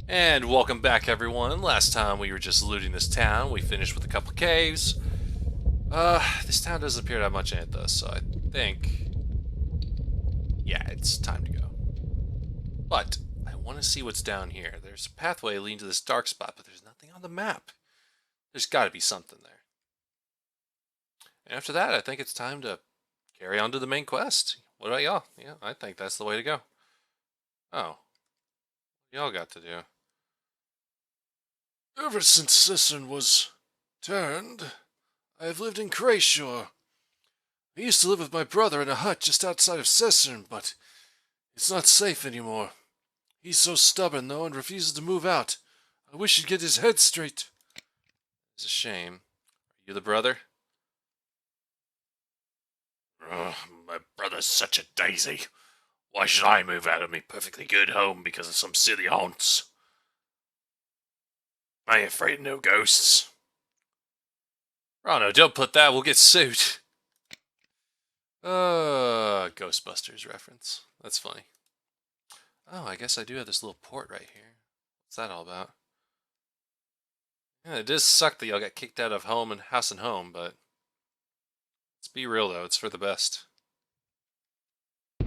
And welcome back, everyone. Last time we were just looting this town. We finished with a couple caves. This town doesn't appear to have much in it, though, so I think... Yeah, it's time to go. But, I want to see what's down here. There's a pathway leading to this dark spot, but there's nothing on the map. There's got to be something there. And after that, I think it's time to carry on to the main quest. What about y'all? Yeah, I think that's the way to go. Oh, y'all got to do? Ever since Cistern was turned, I have lived in Crayshore. I used to live with my brother in a hut just outside of Cistern, but it's not safe anymore. He's so stubborn, though, and refuses to move out. I wish he'd get his head straight. It's a shame. Are you the brother? My brother's such a daisy. Why should I move out of my perfectly good home because of some silly haunts? I ain't afraid of no ghosts. Rano, don't put that. We'll get sued. Ghostbusters reference. That's funny. Oh, I guess I do have this little port right here. What's that all about? Yeah, it does suck that y'all got kicked out of home and house and home, but let's be real though, it's for the best.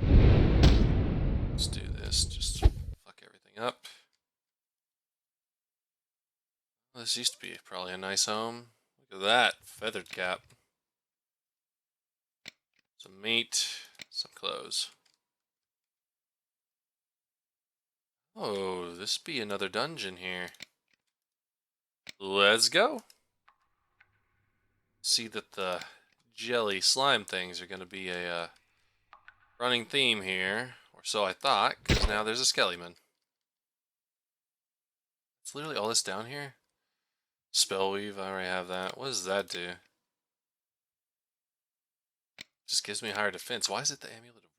Let's do this. Just fuck everything up. Well, this used to be probably a nice home. Look at that feathered cap. Some meat, some clothes. Oh, this be another dungeon here. Let's go. See that the jelly slime things are going to be a running theme here, or so I thought, because now there's a skeleton. It's literally all this down here. Spellweave, I already have that. What does that do? Just gives me higher defense. Why is it the Amulet of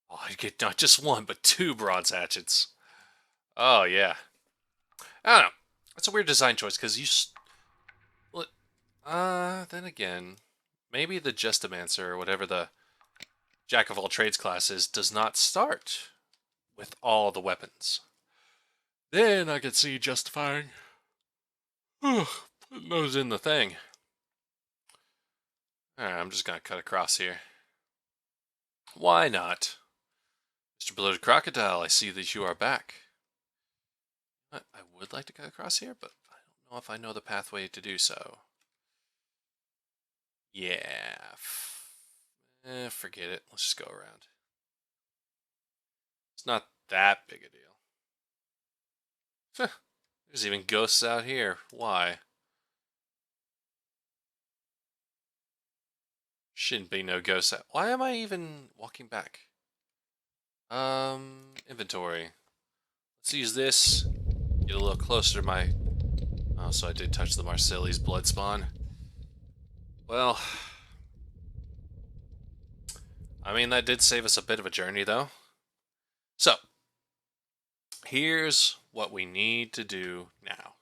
Wealth? Oh, I get not just one, but two bronze hatchets. Oh, yeah. I don't know. That's a weird design choice, because you... then again, maybe the Justimancer, or whatever the Jack of all trades class is, does not start with all the weapons. Then I could see justifying putting those in the thing. Alright, I'm just gonna cut across here. Why not? Mr. Bloated Crocodile, I see that you are back. I would like to cut across here, but I don't know if I know the pathway to do so. Yeah. Forget it. Let's just go around. It's not that big a deal. There's even ghosts out here. Why? Shouldn't be no ghosts out. Why am I even walking back? Inventory. Let's use this. Get a little closer to my... Oh, so I did touch the Marceli's blood spawn. Well... I mean, that did save us a bit of a journey, though. So, here's what we need to do now.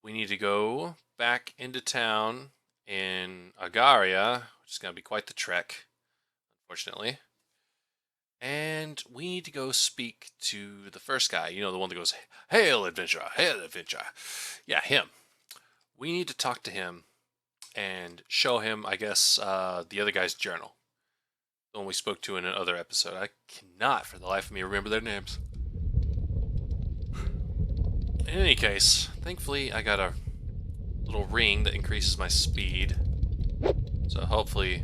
We need to go back into town in Agaria, which is going to be quite the trek, unfortunately. And we need to go speak to the first guy. You know, the one that goes, "Hail, adventurer! Hail, adventurer!" Yeah, him. We need to talk to him and show him, I guess, the other guy's journal. The one we spoke to in another episode. I cannot, for the life of me, remember their names. In any case, thankfully, I got a little ring that increases my speed. So hopefully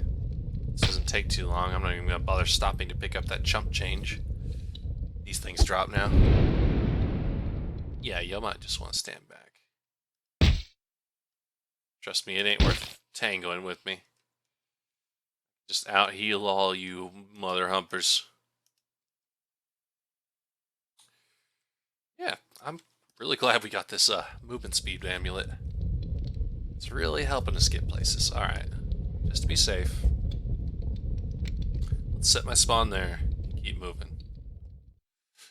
this doesn't take too long. I'm not even going to bother stopping to pick up that chump change. These things drop now. Yeah, you might just want to stand back. Trust me, it ain't worth tangoing with me. Just out heal all you mother humpers. Yeah, I'm really glad we got this movement speed amulet. It's really helping us get places. Alright, just to be safe. Let's set my spawn there. Keep moving.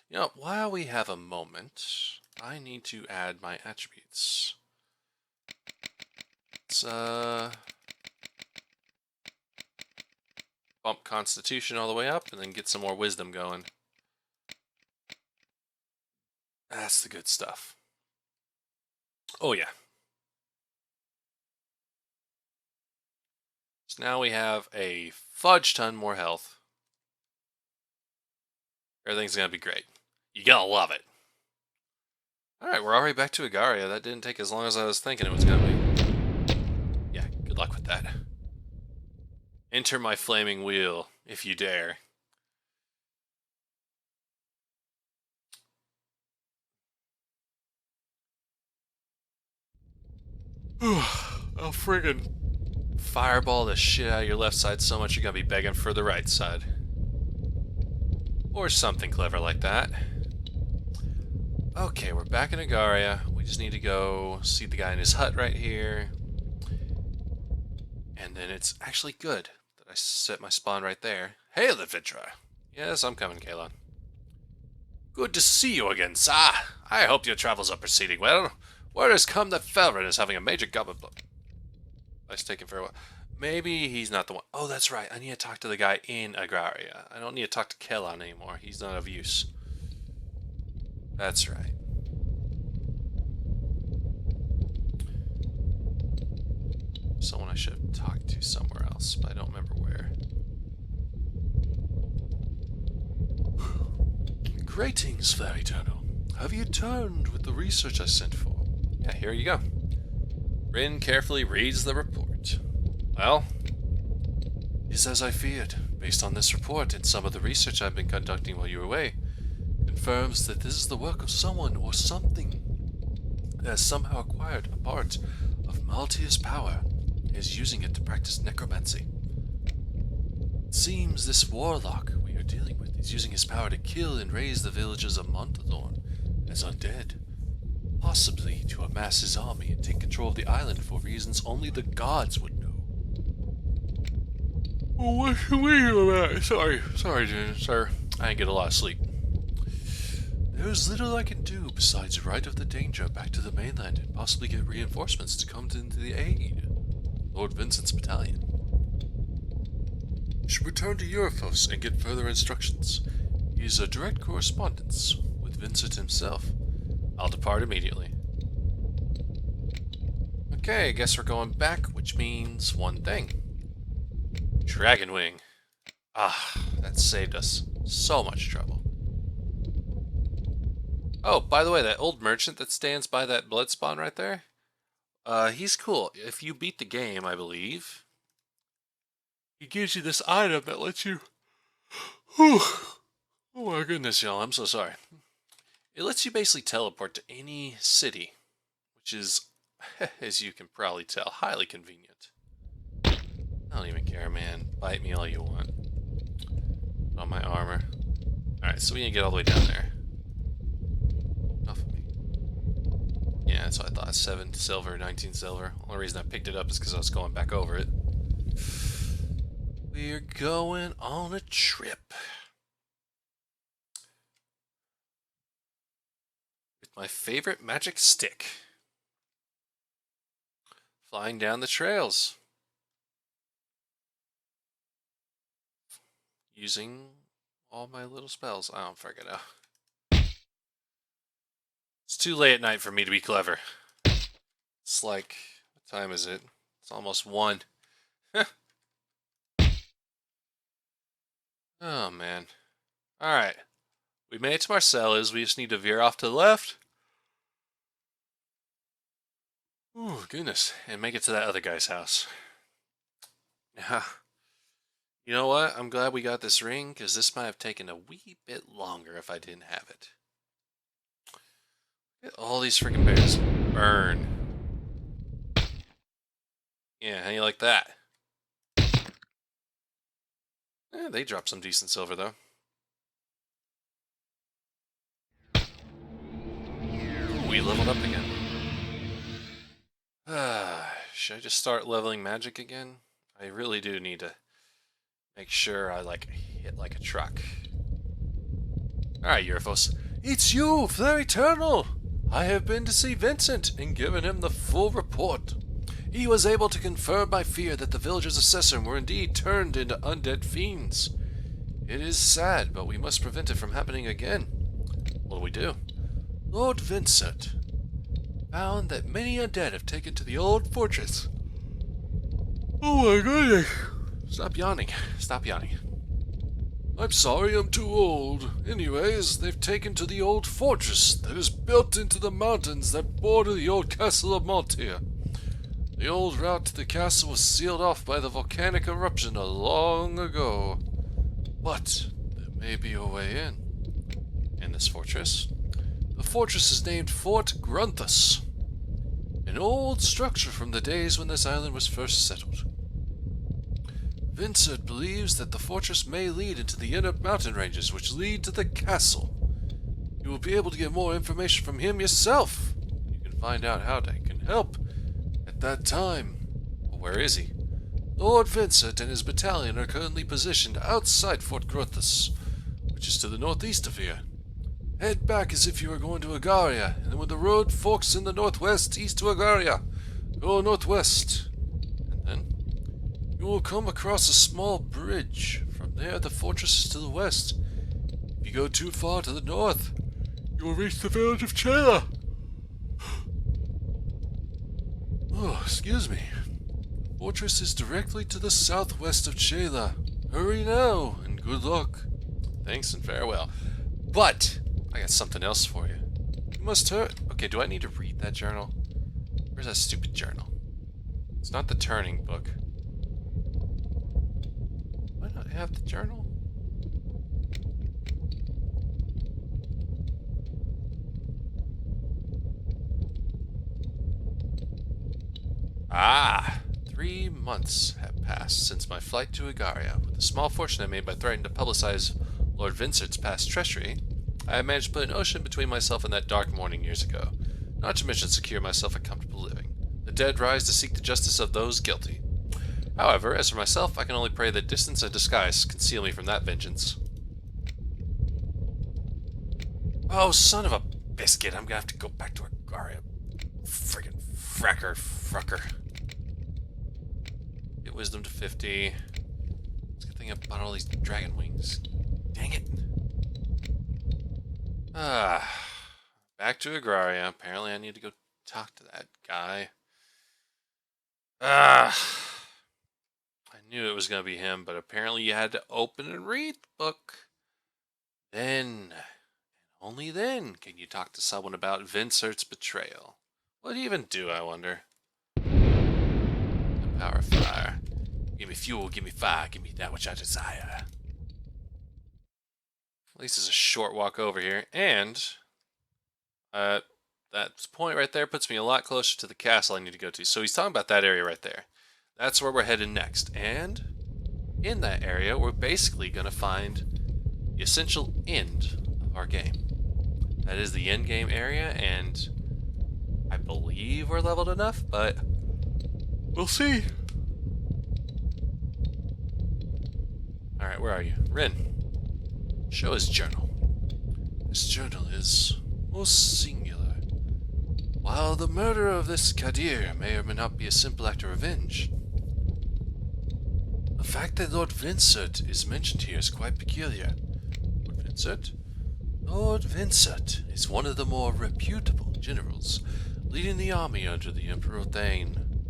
You know, while we have a moment, I need to add my attributes. Let's bump Constitution all the way up and then get some more wisdom going. That's the good stuff. Oh, yeah. So now we have a fudge ton more health. Everything's going to be great. You're going to love it. Alright, we're already back to Agaria. That didn't take as long as I was thinking it was going to be. Yeah, good luck with that. Enter my flaming wheel, if you dare. I'll friggin' fireball the shit out of your left side so much you're gonna be begging for the right side. Or something clever like that. Okay, we're back in Agaria. We just need to go see the guy in his hut right here. And then it's actually good that I set my spawn right there. Hail, adventurer! Yes, I'm coming, Kalon. Good to see you again, sir. I hope your travels are proceeding well. Word has come that Felrin is having a major goblin blow. Let's take him for a while. Maybe he's not the one. Oh, that's right. I need to talk to the guy in Agraria. I don't need to talk to Kellan anymore. He's not of use. That's right. Someone I should have talked to somewhere else, but I don't remember where. Greetings, FlareEternal. Have you turned with the research I sent for? Yeah, here you go. Rin carefully reads the report. Well, It's as I feared. Based on this report and some of the research I've been conducting while you were away, confirms that this is the work of someone or something that has somehow acquired a part of Maltia's power and is using it to practice necromancy. It seems this warlock we are dealing with is using his power to kill and raise the villagers of Montadorn as undead, possibly to amass his army and take control of the island for reasons only the gods would know. well, what should we do about it? Sorry, sir. I didn't get a lot of sleep. There's little I can do besides write of the danger back to the mainland and possibly get reinforcements to come into the aid. Lord Vincent's battalion. You should return to Eurofos and get further instructions. He's a direct correspondence with Vincent himself. I'll depart immediately. Okay, I guess we're going back, which means one thing. Dragon Wing. Ah, that saved us so much trouble. Oh, by the way, that old merchant that stands by that blood spawn right there, he's cool. If you beat the game, I believe, he gives you this item that lets you... Oh my goodness, y'all, I'm so sorry. It lets you basically teleport to any city, which is, as you can probably tell, highly convenient. I don't even care, man. Bite me all you want. Put on my armor. Alright, so we need to get all the way down there. Enough of me. Yeah, that's what I thought. 7 silver, 19 silver. Only reason I picked it up is because I was going back over it. We're going on a trip. With my favorite magic stick. Flying down the trails. Using all my little spells. I don't forget now. It's too late at night for me to be clever. It's like, what time is it? It's almost 1. Oh, man. Alright. We made it to Marcella's. We just need to veer off to the left. Oh, goodness. And make it to that other guy's house. Now, you know what? I'm glad we got this ring, because this might have taken a wee bit longer if I didn't have it. Look at all these freaking bears. Burn. Yeah, how you like that? Eh, they dropped some decent silver, though. Ooh, we leveled up again. Should I just start leveling magic again? I really do need to make sure I, hit like a truck. Alright, Eurofos. It's you, FlareEternal! I have been to see Vincent and given him the full report. He was able to confirm my fear that the villagers of Cessern were indeed turned into undead fiends. It is sad, but we must prevent it from happening again. What do we do? Lord Vincent found that many undead have taken to the old fortress. Oh my goodness! Stop yawning. Stop yawning. I'm sorry, I'm too old. Anyways, they've taken to the old fortress that is built into the mountains that border the old castle of Montier. The old route to the castle was sealed off by the volcanic eruption long ago. But there may be a way in. In this fortress? The fortress is named Fort Grunthus, an old structure from the days when this island was first settled. Vincent believes that the fortress may lead into the inner mountain ranges which lead to the castle. You will be able to get more information from him yourself. You can find out how they can help at that time. Well, where is he? Lord Vincent and his battalion are currently positioned outside Fort Grunthus, which is to the northeast of here. Head back as if you were going to Agaria, and when the road forks in the northwest east to Agaria, go northwest. And then? You will come across a small bridge. From there, the fortress is to the west. If you go too far to the north, you will reach the village of Chela. Oh, excuse me. The fortress is directly to the southwest of Chela. Hurry now, and good luck. Thanks and farewell. But I got something else for you. You must hurry. Okay, do I need to read that journal? Where's that stupid journal? It's not the turning book. Why not have the journal? Ah! 3 months have passed since my flight to Agaria. With the small fortune I made by threatening to publicize Lord Vincent's past treachery, I had managed to put an ocean between myself and that dark morning years ago, not to mention secure myself a comfortable living. The dead rise to seek the justice of those guilty. However, as for myself, I can only pray that distance and disguise conceal me from that vengeance. Oh, son of a biscuit, I'm gonna have to go back to Agaria. Friggin' frucker. Get wisdom to 50. It's a good thing I bought all these dragon wings. Dang it. Back to Agraria. Apparently I need to go talk to that guy. I knew it was going to be him, but apparently you had to open and read the book. Then, and only then, can you talk to someone about Vincent's betrayal. What even do, I wonder? The power of fire. Give me fuel, give me fire, give me that which I desire. At least it's a short walk over here, and that point right there puts me a lot closer to the castle I need to go to. So he's talking about that area right there. That's where we're headed next, and in that area we're basically going to find the essential end of our game. That is the end game area, and I believe we're leveled enough, but we'll see. Alright, where are you? Rin. Show his journal. This journal is most singular. While the murder of this Kadir may or may not be a simple act of revenge, the fact that Lord Vincent is mentioned here is quite peculiar. Lord Vincent? Lord Vincent is one of the more reputable generals leading the army under the Emperor Thane.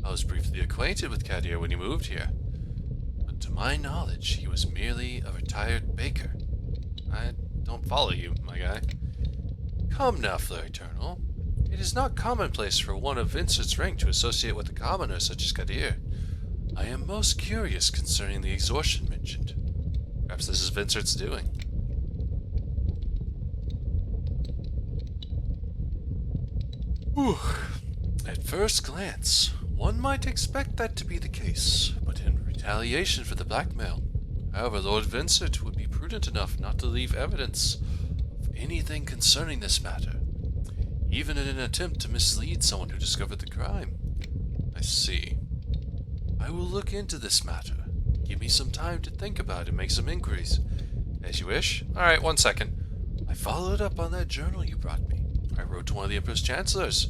I was briefly acquainted with Kadir when he moved here, but to my knowledge he was merely a retired baker. I don't follow you, my guy. Come now, FlareEternal. It is not commonplace for one of Vincent's rank to associate with a commoner such as Kadir. I am most curious concerning the extortion mentioned. Perhaps this is Vincent's doing. Whew. At first glance, one might expect that to be the case, but in retaliation for the blackmail. However, Lord Vincent would be prudent enough not to leave evidence of anything concerning this matter, even in an attempt to mislead someone who discovered the crime. I see. I will look into this matter. Give me some time to think about it and make some inquiries. As you wish. Alright, 1 second. I followed up on that journal you brought me. I wrote to one of the Emperor's chancellors,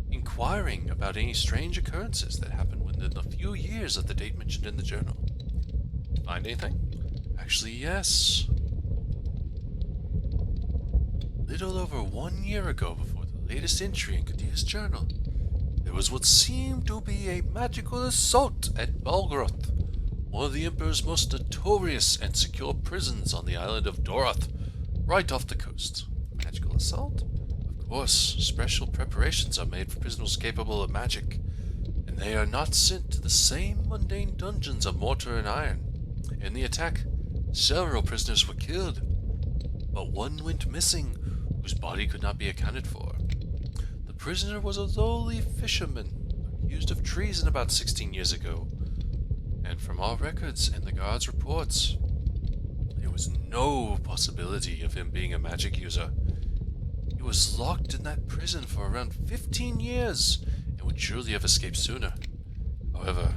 inquiring about any strange occurrences that happened within a few years of the date mentioned in the journal. Find anything? Actually, yes. little over 1 year ago, before the latest entry in Kadir's journal, there was what seemed to be a magical assault at Balgroth, one of the Emperor's most notorious and secure prisons on the island of Doroth, right off the coast. Magical assault? Of course, special preparations are made for prisoners capable of magic, and they are not sent to the same mundane dungeons of mortar and iron. In the attack, several prisoners were killed, but one went missing, whose body could not be accounted for. The prisoner was a lowly fisherman, accused of treason about 16 years ago, and from all records and the guard's reports, there was no possibility of him being a magic user. He was locked in that prison for around 15 years, and would surely have escaped sooner. However,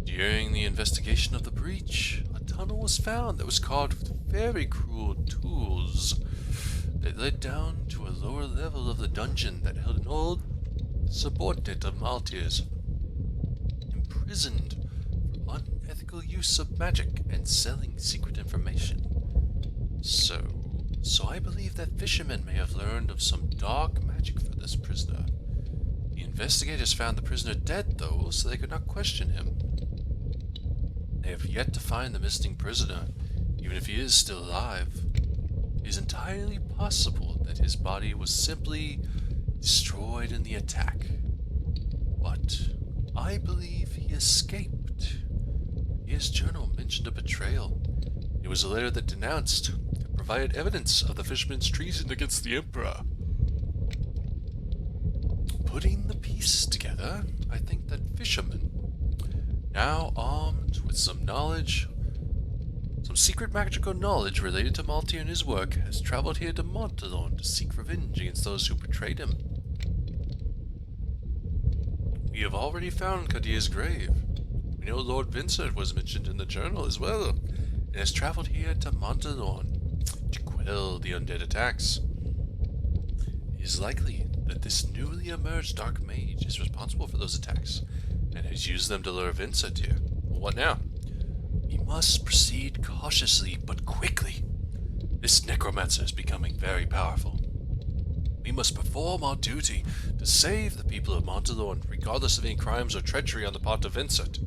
during the investigation of the breach, a tunnel was found that was carved with very cruel tools that led down to a lower level of the dungeon that held an old subordinate of Maltese, imprisoned for unethical use of magic and selling secret information. So I believe that fishermen may have learned of some dark magic for this prisoner. The investigators found the prisoner dead, though, so they could not question him. They have yet to find the missing prisoner, even if he is still alive. It is entirely possible that his body was simply destroyed in the attack. But I believe he escaped. His journal mentioned a betrayal. It was a letter that denounced and provided evidence of the fisherman's treason against the Emperor. Putting the pieces together, I think that fisherman, now armed with some knowledge, some secret magical knowledge related to Malty and his work, has traveled here to Montalon to seek revenge against those who betrayed him. We have already found Kadir's grave. We know Lord Vincent was mentioned in the journal as well, and has traveled here to Montalon to quell the undead attacks. It is likely that this newly emerged dark mage is responsible for those attacks, and has used them to lure Vincent here. Well, what now? We must proceed cautiously but quickly. This necromancer is becoming very powerful. We must perform our duty to save the people of Montalon, regardless of any crimes or treachery on the part of Vincent.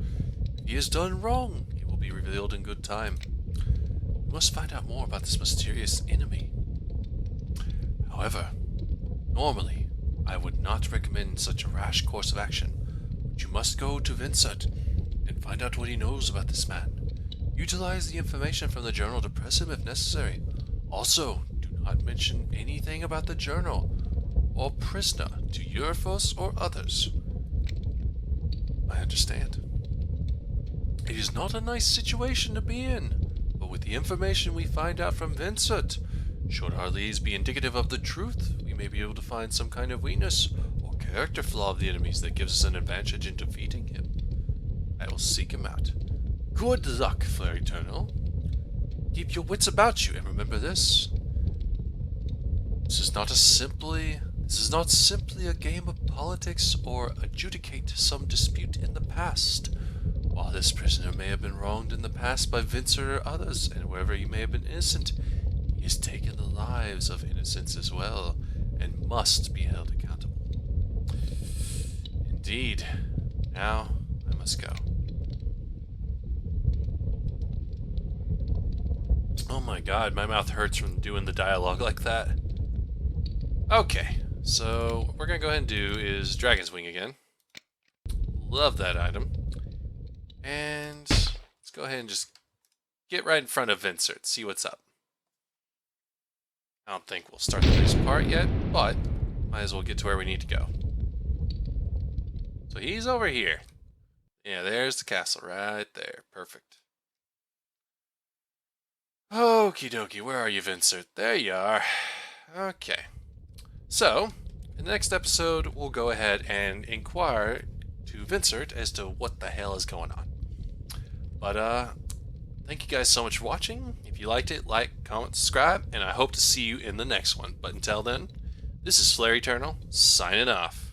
If he has done wrong, it will be revealed in good time. We must find out more about this mysterious enemy. However, normally, I would not recommend such a rash course of action, but you must go to Vincent and find out what he knows about this man. Utilize the information from the journal to press him if necessary. Also, do not mention anything about the journal or prisoner to Eurofos or others. I understand. It is not a nice situation to be in, but with the information we find out from Vincent, should our leads be indicative of the truth, we may be able to find some kind of weakness or character flaw of the enemies that gives us an advantage in defeating him. I will seek him out. Good luck, FlareEternal. Keep your wits about you, and remember this. This is not simply a game of politics or adjudicate some dispute in the past. While this prisoner may have been wronged in the past by Vincent or others, and wherever he may have been innocent, he has taken the lives of innocents as well, and must be held accountable. Indeed. Now, I must go. Oh my god, my mouth hurts from doing the dialogue like that. Okay, so what we're gonna go ahead and do is Dragon's Wing again. Love that item. And let's go ahead and just get right in front of Vincent, see what's up. I don't think we'll start the next part yet, but might as well get to where we need to go. So he's over here. Yeah, there's the castle right there. Perfect. Okie dokie, where are you, Vincent? There you are. Okay. So, in the next episode, we'll go ahead and inquire to Vincent as to what the hell is going on. But, thank you guys so much for watching. If you liked it, like, comment, subscribe, and I hope to see you in the next one. But until then, this is FlareEternal, signing off.